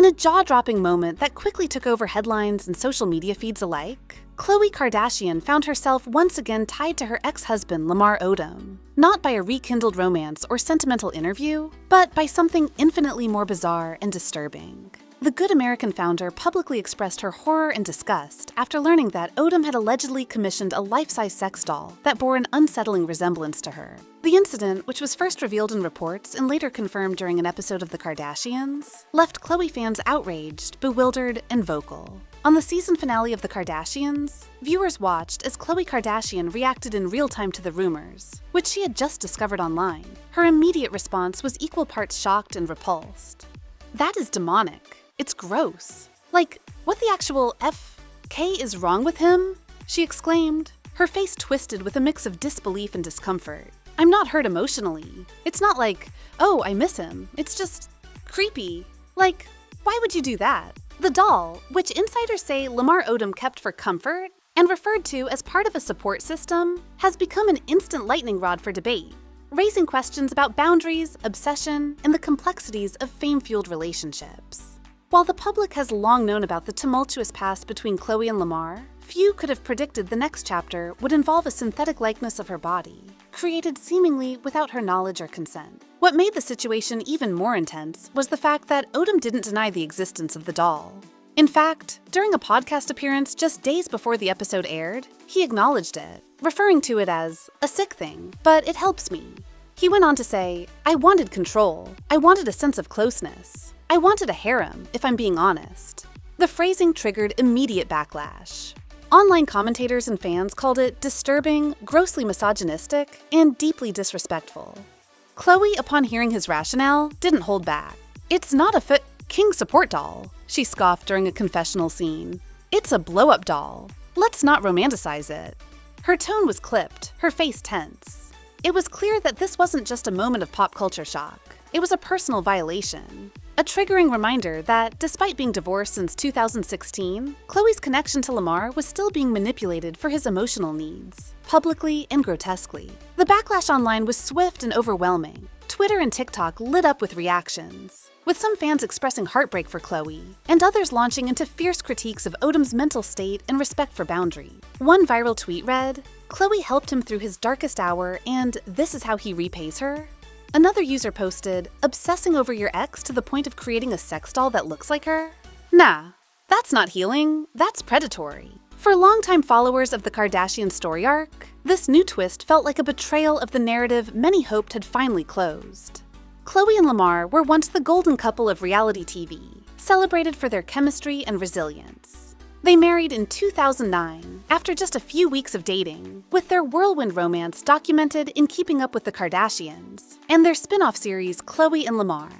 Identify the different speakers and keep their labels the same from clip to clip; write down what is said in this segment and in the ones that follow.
Speaker 1: In a jaw-dropping moment that quickly took over headlines and social media feeds alike, Khloé Kardashian found herself once again tied to her ex-husband Lamar Odom, not by a rekindled romance or sentimental interview, but by something infinitely more bizarre and disturbing. The Good American founder publicly expressed her horror and disgust after learning that Odom had allegedly commissioned a life-size sex doll that bore an unsettling resemblance to her. The incident, which was first revealed in reports and later confirmed during an episode of The Kardashians, left Khloé fans outraged, bewildered, and vocal. On the season finale of The Kardashians, viewers watched as Khloé Kardashian reacted in real time to the rumors, which she had just discovered online. Her immediate response was equal parts shocked and repulsed. "That is demonic. It's gross. Like, what the actual F.K. is wrong with him?" she exclaimed, her face twisted with a mix of disbelief and discomfort. "I'm not hurt emotionally. It's not like, oh, I miss him. It's just creepy. Like, why would you do that?" The doll, which insiders say Lamar Odom kept for comfort and referred to as part of a support system, has become an instant lightning rod for debate, raising questions about boundaries, obsession, and the complexities of fame-fueled relationships. While the public has long known about the tumultuous past between Khloé and Lamar, few could have predicted the next chapter would involve a synthetic likeness of her body, created seemingly without her knowledge or consent. What made the situation even more intense was the fact that Odom didn't deny the existence of the doll. In fact, during a podcast appearance just days before the episode aired, he acknowledged it, referring to it as a sick thing, but it helps me. He went on to say, "I wanted control. I wanted a sense of closeness. I wanted a harem, if I'm being honest." The phrasing triggered immediate backlash. Online commentators and fans called it disturbing, grossly misogynistic, and deeply disrespectful. Khloé, upon hearing his rationale, didn't hold back. "It's not a king support doll," she scoffed during a confessional scene. "It's a blow-up doll. Let's not romanticize it." Her tone was clipped, her face tense. It was clear that this wasn't just a moment of pop culture shock. It was a personal violation. A triggering reminder that, despite being divorced since 2016, Khloé's connection to Lamar was still being manipulated for his emotional needs, publicly and grotesquely. The backlash online was swift and overwhelming. Twitter and TikTok lit up with reactions, with some fans expressing heartbreak for Khloé, and others launching into fierce critiques of Odom's mental state and respect for boundary. One viral tweet read, "Khloé helped him through his darkest hour, and this is how he repays her." Another user posted, "Obsessing over your ex to the point of creating a sex doll that looks like her? Nah, that's not healing, that's predatory." For longtime followers of the Kardashian story arc, this new twist felt like a betrayal of the narrative many hoped had finally closed. Khloé and Lamar were once the golden couple of reality TV, celebrated for their chemistry and resilience. They married in 2009, after just a few weeks of dating, with their whirlwind romance documented in Keeping Up with the Kardashians, and their spin-off series Khloé and Lamar.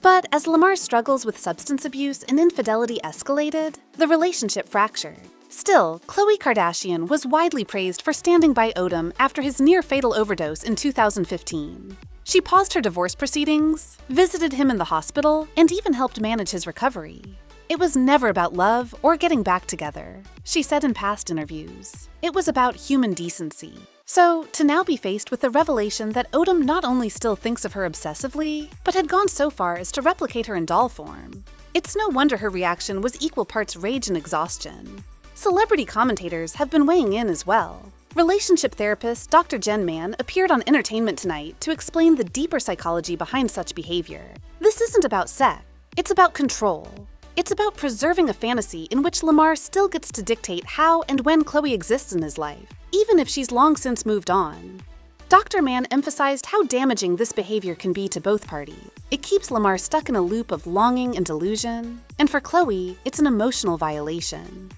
Speaker 1: But as Lamar's struggles with substance abuse and infidelity escalated, the relationship fractured. Still, Khloé Kardashian was widely praised for standing by Odom after his near-fatal overdose in 2015. She paused her divorce proceedings, visited him in the hospital, and even helped manage his recovery. "It was never about love or getting back together," she said in past interviews. "It was about human decency." So, to now be faced with the revelation that Odom not only still thinks of her obsessively, but had gone so far as to replicate her in doll form, it's no wonder her reaction was equal parts rage and exhaustion. Celebrity commentators have been weighing in as well. Relationship therapist Dr. Jen Mann appeared on Entertainment Tonight to explain the deeper psychology behind such behavior. This isn't about sex, it's about control. It's about preserving a fantasy in which Lamar still gets to dictate how and when Khloé exists in his life, even if she's long since moved on. Dr. Mann emphasized how damaging this behavior can be to both parties. It keeps Lamar stuck in a loop of longing and delusion, and for Khloé, it's an emotional violation.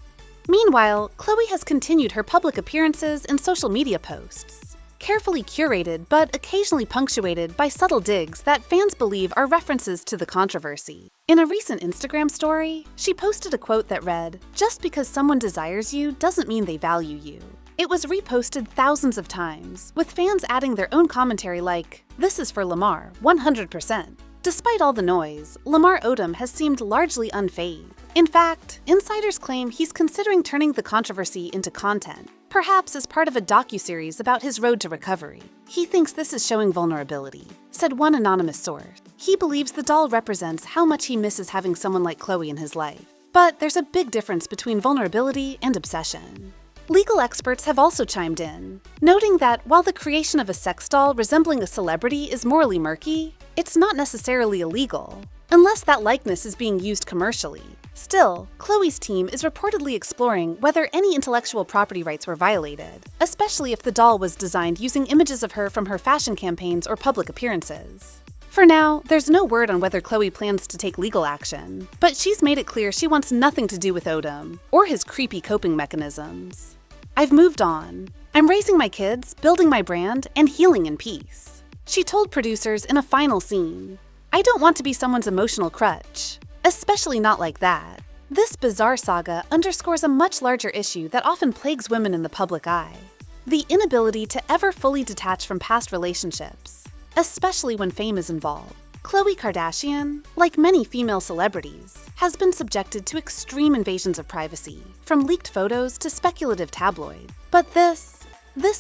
Speaker 1: Meanwhile, Khloé has continued her public appearances and social media posts, carefully curated but occasionally punctuated by subtle digs that fans believe are references to the controversy. In a recent Instagram story, she posted a quote that read, "Just because someone desires you doesn't mean they value you." It was reposted thousands of times, with fans adding their own commentary like, "This is for Lamar, 100%. Despite all the noise, Lamar Odom has seemed largely unfazed. In fact, insiders claim he's considering turning the controversy into content, perhaps as part of a docuseries about his road to recovery. He thinks this is showing vulnerability, said one anonymous source. He believes the doll represents how much he misses having someone like Khloé in his life. But there's a big difference between vulnerability and obsession. Legal experts have also chimed in, noting that while the creation of a sex doll resembling a celebrity is morally murky, it's not necessarily illegal, unless that likeness is being used commercially. Still, Khloé's team is reportedly exploring whether any intellectual property rights were violated, especially if the doll was designed using images of her from her fashion campaigns or public appearances. For now, there's no word on whether Khloé plans to take legal action, but she's made it clear she wants nothing to do with Odom or his creepy coping mechanisms. "I've moved on. I'm raising my kids, building my brand, and healing in peace," she told producers in a final scene. "I don't want to be someone's emotional crutch, especially not like that." This bizarre saga underscores a much larger issue that often plagues women in the public eye: the inability to ever fully detach from past relationships, especially when fame is involved. Khloé Kardashian, like many female celebrities, has been subjected to extreme invasions of privacy, from leaked photos to speculative tabloids. But this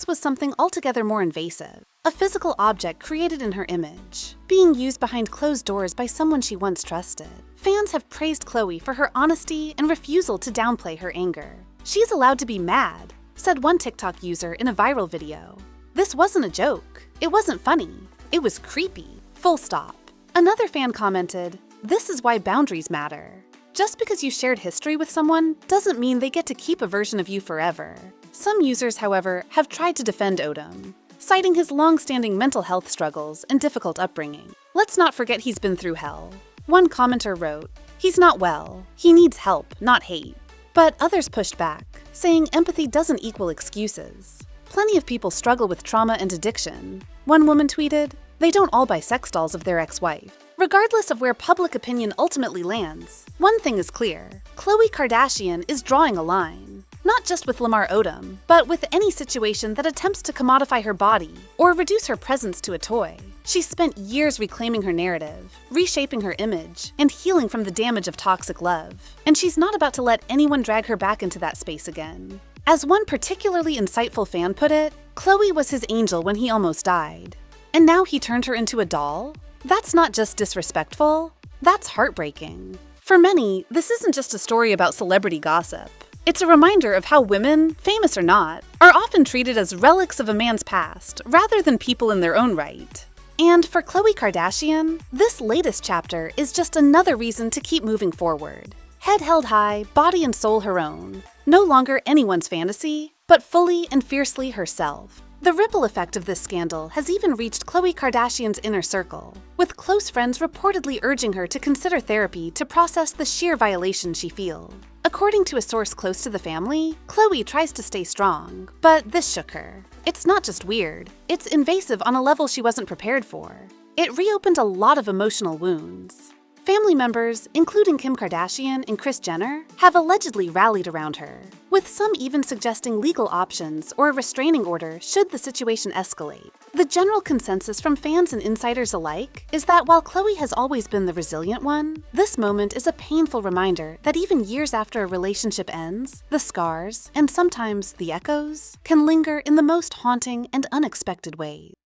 Speaker 1: was something altogether more invasive: a physical object created in her image, being used behind closed doors by someone she once trusted. Fans have praised Khloé for her honesty and refusal to downplay her anger. "She's allowed to be mad," said one TikTok user in a viral video. "This wasn't a joke. It wasn't funny. It was creepy. Full stop." Another fan commented, "This is why boundaries matter. Just because you shared history with someone doesn't mean they get to keep a version of you forever." Some users, however, have tried to defend Odom, citing his long-standing mental health struggles and difficult upbringing. "Let's not forget he's been through hell." One commenter wrote, "He's not well. He needs help, not hate." But others pushed back, saying empathy doesn't equal excuses. "Plenty of people struggle with trauma and addiction." One woman tweeted, "They don't all buy sex dolls of their ex-wife." Regardless of where public opinion ultimately lands, one thing is clear: Khloé Kardashian is drawing a line. Not just with Lamar Odom, but with any situation that attempts to commodify her body or reduce her presence to a toy. She's spent years reclaiming her narrative, reshaping her image, and healing from the damage of toxic love. And she's not about to let anyone drag her back into that space again. As one particularly insightful fan put it, Khloé was his angel when he almost died. And now he turned her into a doll? That's not just disrespectful, that's heartbreaking. For many, this isn't just a story about celebrity gossip. It's a reminder of how women, famous or not, are often treated as relics of a man's past rather than people in their own right. And for Khloé Kardashian, this latest chapter is just another reason to keep moving forward. Head held high, body and soul her own. No longer anyone's fantasy, but fully and fiercely herself. The ripple effect of this scandal has even reached Khloé Kardashian's inner circle, with close friends reportedly urging her to consider therapy to process the sheer violation she feels. According to a source close to the family, Khloé tries to stay strong, but this shook her. It's not just weird, it's invasive on a level she wasn't prepared for. It reopened a lot of emotional wounds. Family members, including Kim Kardashian and Kris Jenner, have allegedly rallied around her, with some even suggesting legal options or a restraining order should the situation escalate. The general consensus from fans and insiders alike is that while Khloé has always been the resilient one, this moment is a painful reminder that even years after a relationship ends, the scars, and sometimes the echoes, can linger in the most haunting and unexpected ways.